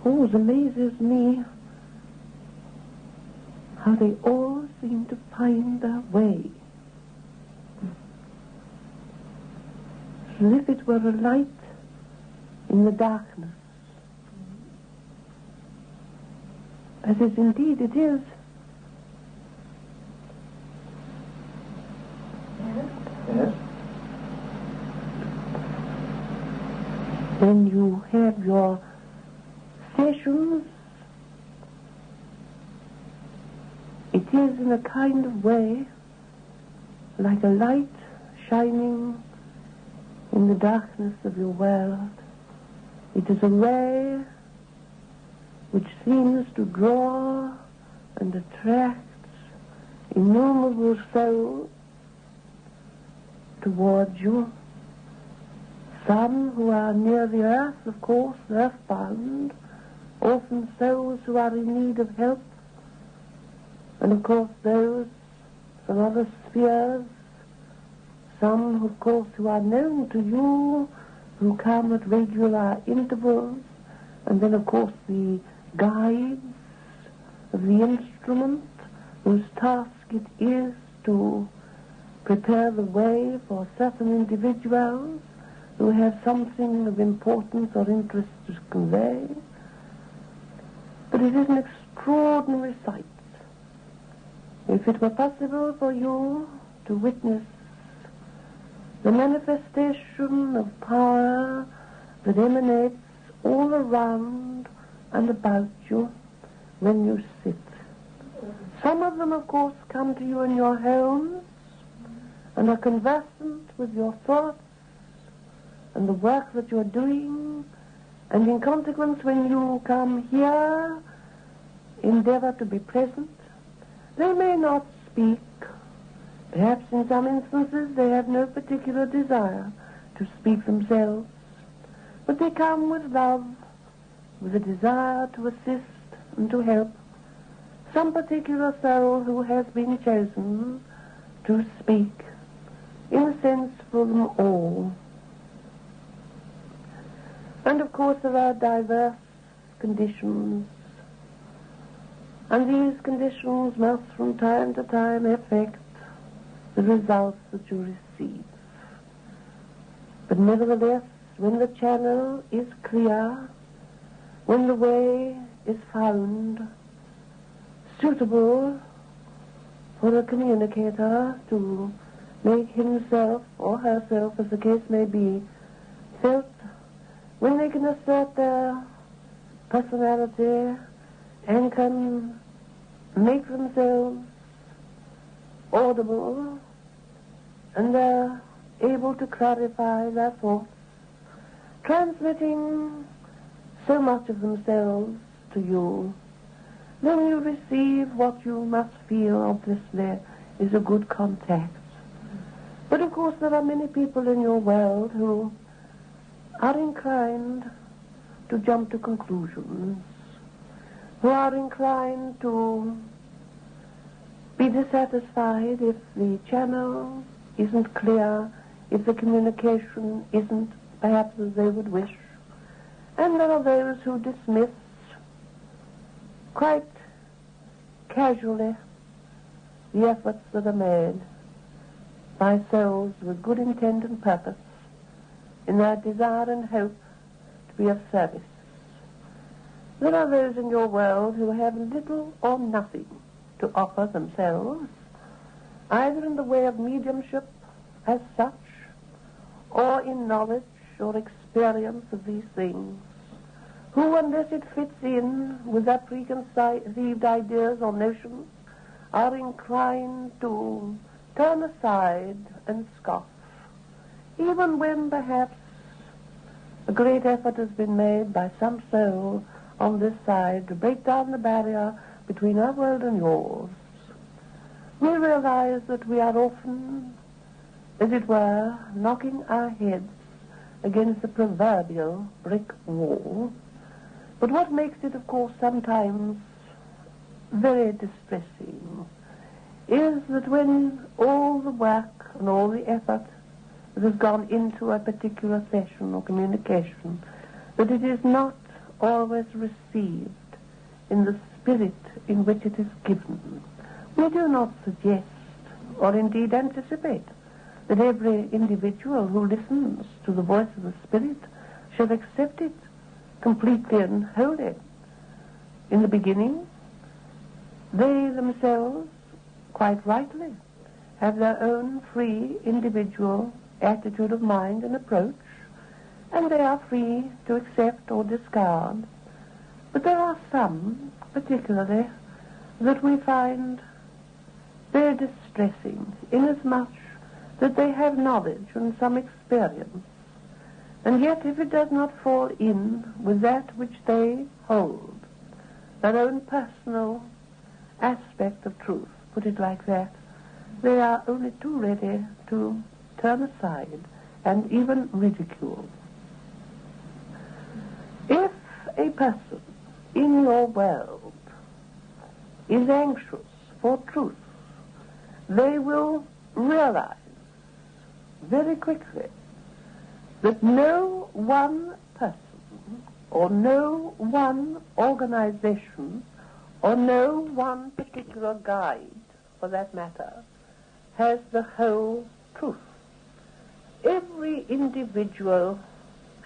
always amazes me how they all seem to find their way. As if it were a light in the darkness. As is indeed it is. Yes. When you have your sessions, it is in a kind of way like a light shining in the darkness of your world. It is a ray which seems to draw and attract innumerable souls towards you. Some who are near the earth, of course, earthbound, often souls who are in need of help, and of course those from other spheres, some, of course, who are known to you, who come at regular intervals, and then, of course, the guides of the instrument, whose task it is to prepare the way for certain individuals who have something of importance or interest to convey. But it is an extraordinary sight. If it were possible for you to witness the manifestation of power that emanates all around and about you when you sit. Some of them, of course, come to you in your homes and are conversant with your thoughts and the work that you're doing, and in consequence, when you come here, endeavor to be present. They may not speak. Perhaps in some instances they have no particular desire to speak themselves, but they come with love, with a desire to assist and to help some particular soul who has been chosen to speak, in a sense, for them all. And of course there are diverse conditions, and these conditions must from time to time affect the results that you receive. But nevertheless, when the channel is clear, when the way is found suitable for a communicator to make himself or herself, as the case may be, felt, when they can assert their personality and can make themselves audible, and they're able to clarify their thoughts, transmitting so much of themselves to you, then you receive what you must feel, obviously, is a good contact. But of course there are many people in your world who are inclined to jump to conclusions, who are inclined to be dissatisfied if the channel isn't clear, if the communication isn't perhaps as they would wish. And there are those who dismiss quite casually the efforts that are made by souls with good intent and purpose in their desire and hope to be of service. There are those in your world who have little or nothing to offer themselves, either in the way of mediumship as such, or in knowledge or experience of these things, who, unless it fits in with their preconceived ideas or notions, are inclined to turn aside and scoff, even when perhaps a great effort has been made by some soul on this side to break down the barrier between our world and yours. We realize that we are often, as it were, knocking our heads against the proverbial brick wall. But what makes it, of course, sometimes very distressing is that when all the work and all the effort that has gone into a particular session or communication, that it is not always received in the spirit in which it is given. We do not suggest, or indeed anticipate, that every individual who listens to the voice of the Spirit shall accept it completely and wholly. In the beginning, they themselves, quite rightly, have their own free individual attitude of mind and approach, and they are free to accept or discard. But there are some, particularly, that we find very distressing, inasmuch that they have knowledge and some experience, and yet if it does not fall in with that which they hold, their own personal aspect of truth, put it like that, they are only too ready to turn aside and even ridicule. If a person in your world is anxious for truth, they will realize very quickly that no one person or no one organization or no one particular guide, for that matter, has the whole truth. Every individual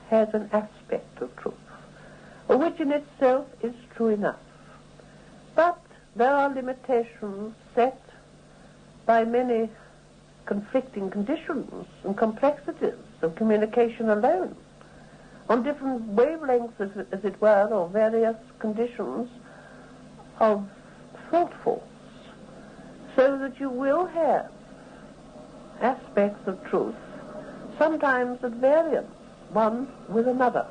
has an aspect of truth, which in itself is true enough. But there are limitations set by many conflicting conditions and complexities of communication alone, on different wavelengths, as it were, or various conditions of thought force, so that you will have aspects of truth, sometimes at variance, one with another.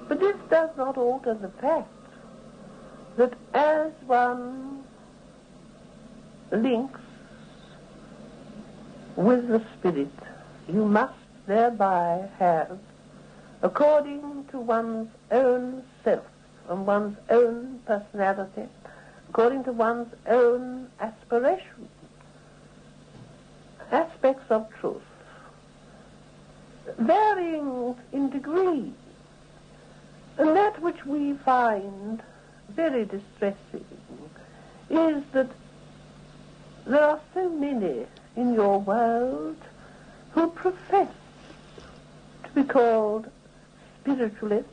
But this does not alter the fact that as one links with the Spirit, you must thereby have, according to one's own self and one's own personality, according to one's own aspiration, aspects of truth, varying in degree. And that which we find very distressing is that there are so many in your world who profess to be called spiritualists,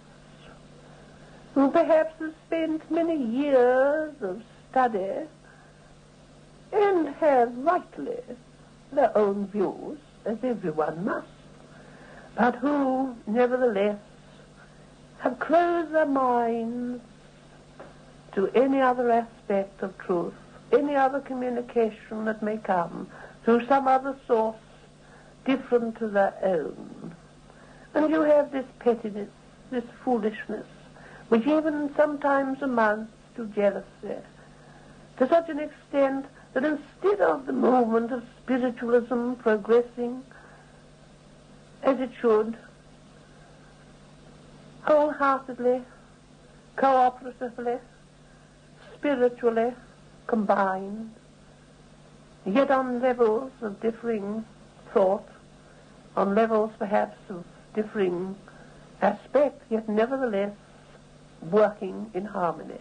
who perhaps have spent many years of study and have rightly their own views, as everyone must, but who nevertheless have closed their minds to any other aspect of truth, any other communication that may come through some other source different to their own. And you have this pettiness, this foolishness, which even sometimes amounts to jealousy, to such an extent that instead of the movement of spiritualism progressing as it should, wholeheartedly, cooperatively, spiritually combined, yet on levels of differing thought, on levels perhaps of differing aspect, yet nevertheless working in harmony.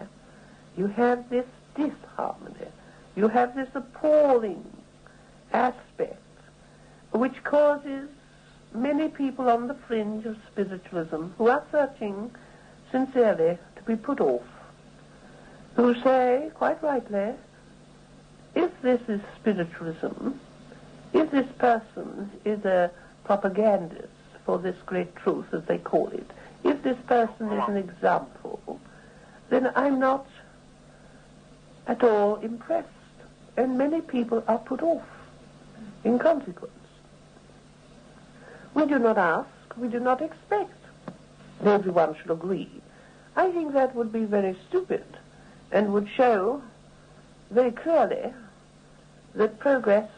You have this disharmony. You have this appalling aspect which causes many people on the fringe of spiritualism who are searching sincerely to be put off, who say, quite rightly, if this is spiritualism, if this person is a propagandist for this great truth, as they call it, if this person is an example, then I'm not at all impressed. And many people are put off in consequence. We do not ask, we do not expect that everyone should agree. I think that would be very stupid and would show very clearly that progress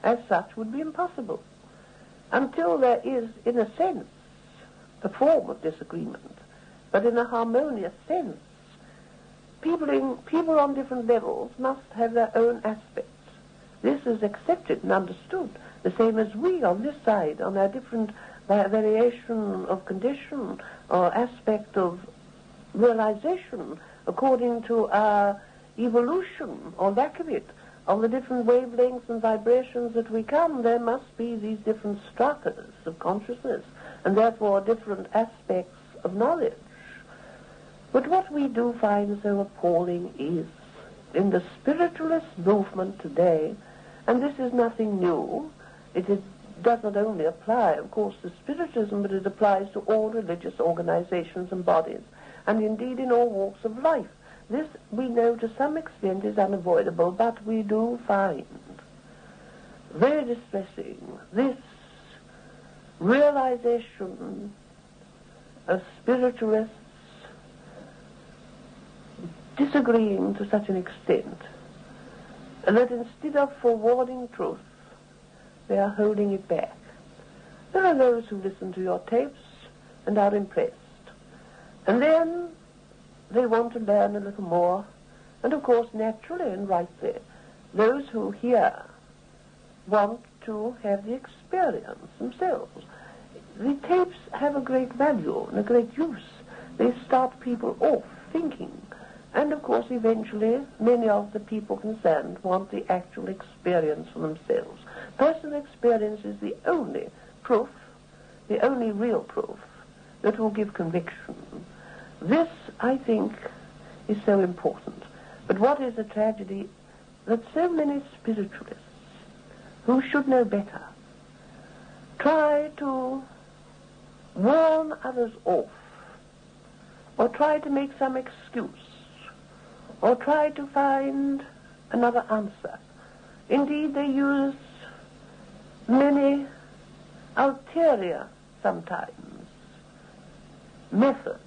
as such would be impossible until there is, in a sense, a form of disagreement, but in a harmonious sense. People on different levels must have their own aspects. This is accepted and understood, the same as we on this side, on our different variation of condition or aspect of realization, according to our evolution, or lack of it, of the different wavelengths and vibrations that we come, there must be these different stratas of consciousness, and therefore different aspects of knowledge. But what we do find so appalling is, in the spiritualist movement today, and this is nothing new, does not only apply, of course, to spiritism, but it applies to all religious organizations and bodies, and indeed in all walks of life. This, we know to some extent, is unavoidable, but we do find very distressing this realization of spiritualists disagreeing to such an extent that instead of forwarding truth, they are holding it back. There are those who listen to your tapes and are impressed, and then they want to learn a little more, and of course, naturally and rightly, those who hear want to have the experience themselves. The tapes have a great value and a great use. They start people off thinking, and of course, eventually, many of the people concerned want the actual experience for themselves. Personal experience is the only proof, the only real proof, that will give conviction. This, I think, is so important. But what is a tragedy? That so many spiritualists, who should know better, try to warn others off, or try to make some excuse, or try to find another answer. Indeed, they use many ulterior, sometimes, methods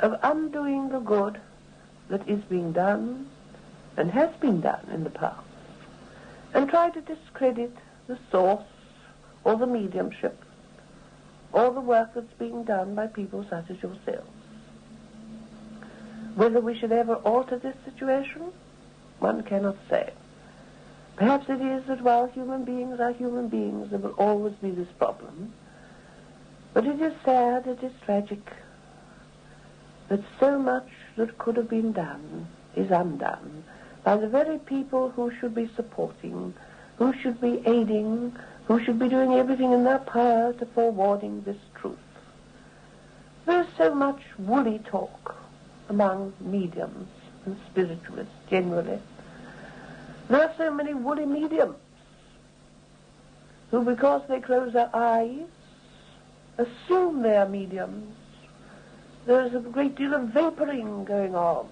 of undoing the good that is being done and has been done in the past, and try to discredit the source or the mediumship or the work that's being done by people such as yourselves. Whether we should ever alter this situation, one cannot say. Perhaps it is that while human beings are human beings, there will always be this problem. But it is sad, it is tragic, that so much that could have been done is undone by the very people who should be supporting, who should be aiding, who should be doing everything in their power to forwarding this truth. There is so much woolly talk among mediums and spiritualists generally. There are so many woolly mediums who, because they close their eyes, assume they are mediums. There is a great deal of vaporing going on,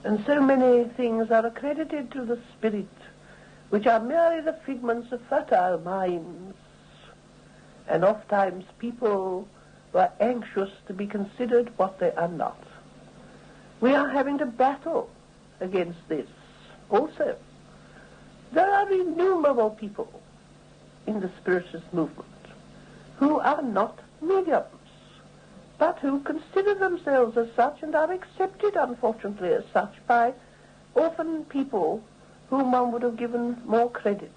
and so many things are accredited to the spirit, which are merely the figments of fertile minds, and oftentimes people who are anxious to be considered what they are not. We are having to battle against this also. There are innumerable people in the Spiritualist movement who are not mediums, but who consider themselves as such and are accepted, unfortunately, as such by often people whom one would have given more credit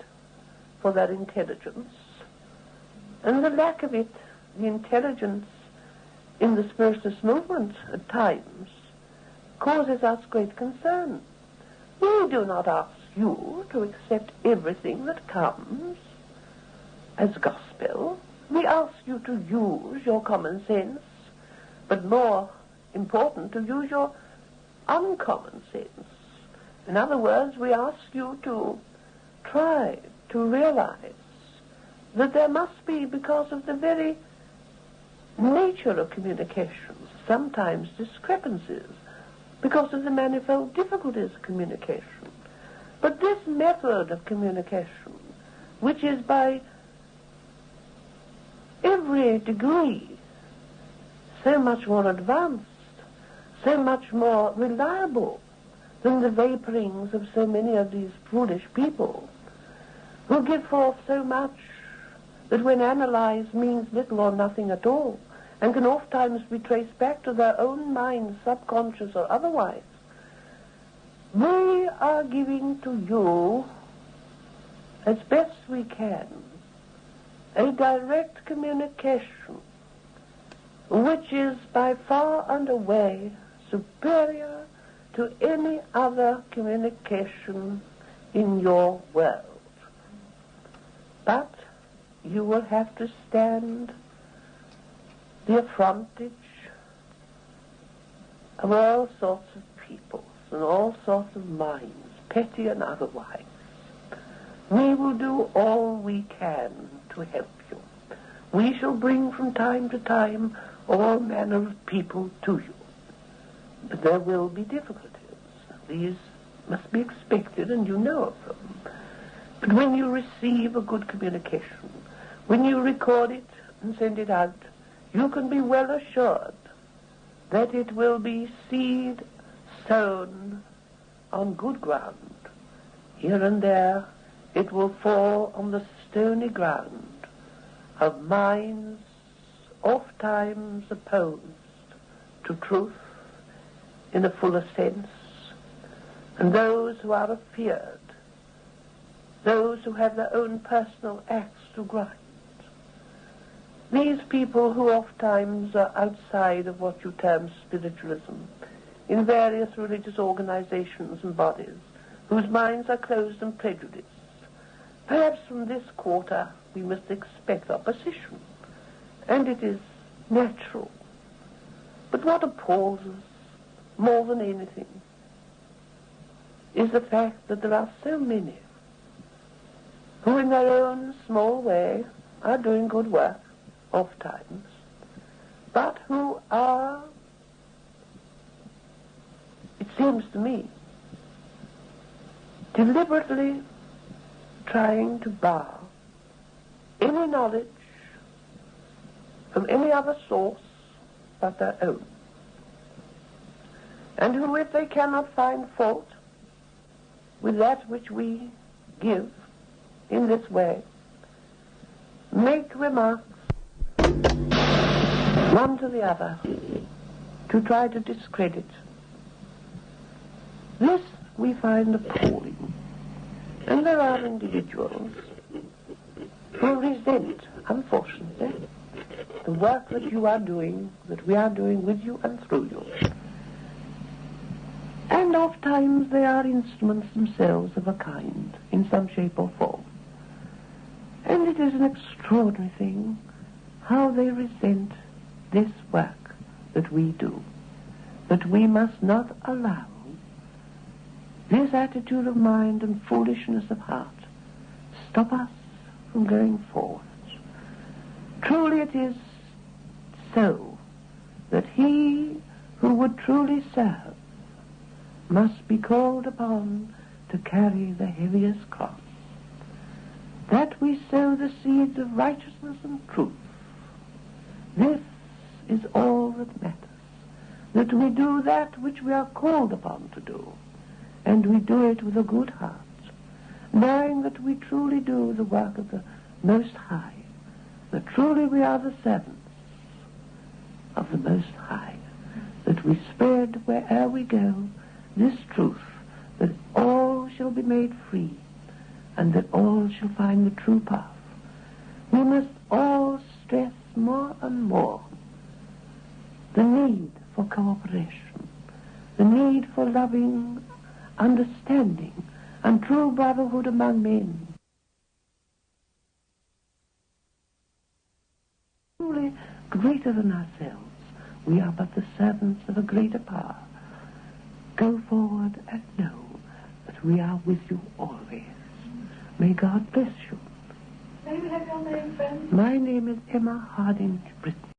for their intelligence. And the lack of it, the intelligence in the Spiritualist movement at times, causes us great concern. We do not ask you to accept everything that comes as gospel. We ask you to use your common sense, but more important, to use your uncommon sense. In other words, we ask you to try to realize that there must be, because of the very nature of communications, sometimes discrepancies, because of the manifold difficulties of communication. But this method of communication, which is by every degree so much more advanced, so much more reliable than the vaporings of so many of these foolish people, who give forth so much that when analyzed means little or nothing at all, and can oftentimes be traced back to their own minds, subconscious or otherwise. We are giving to you, as best we can, a direct communication which is by far and away superior to any other communication in your world. But you will have to stand the affrontage of all sorts of peoples and all sorts of minds, petty and otherwise. We will do all we can to help you. We shall bring from time to time all manner of people to you. But there will be difficulties. These must be expected, and you know of them. But when you receive a good communication, when you record it and send it out, you can be well assured that it will be seed sown on good ground. Here and there it will fall on the stony ground of minds oft times opposed to truth in a fuller sense, and those who are afeared, those who have their own personal axe to grind. These people who oft times are outside of what you term spiritualism, in various religious organizations and bodies, whose minds are closed and prejudiced, perhaps from this quarter we must expect opposition, and it is natural. But what appalls us more than anything is the fact that there are so many who in their own small way are doing good work, oft times, but who are, it seems to me, deliberately trying to bar any knowledge from any other source but their own. And who, if they cannot find fault with that which we give in this way, make remarks one to the other to try to discredit. This we find appalling. And there are individuals who resent, unfortunately, the work that you are doing, that we are doing with you and through you. And oft times they are instruments themselves of a kind, in some shape or form. And it is an extraordinary thing how they resent this work that we do. But we must not allow this attitude of mind and foolishness of heart stop us from going forward. Truly it is so that he who would truly serve must be called upon to carry the heaviest cross. That we sow the seeds of righteousness and truth. This is all that matters. That we do that which we are called upon to do, and we do it with a good heart, knowing that we truly do the work of the Most High, that truly we are the servants of the Most High, that we spread where'er we go this truth, that all shall be made free, and that all shall find the true path. We must all stress more and more the need for cooperation, the need for loving understanding and true brotherhood among men. Truly greater than ourselves, we are but the servants of a greater power. Go forward and know that we are with you always. May God bless you. May we have your name, friend? My name is Emma Hardinge Britten.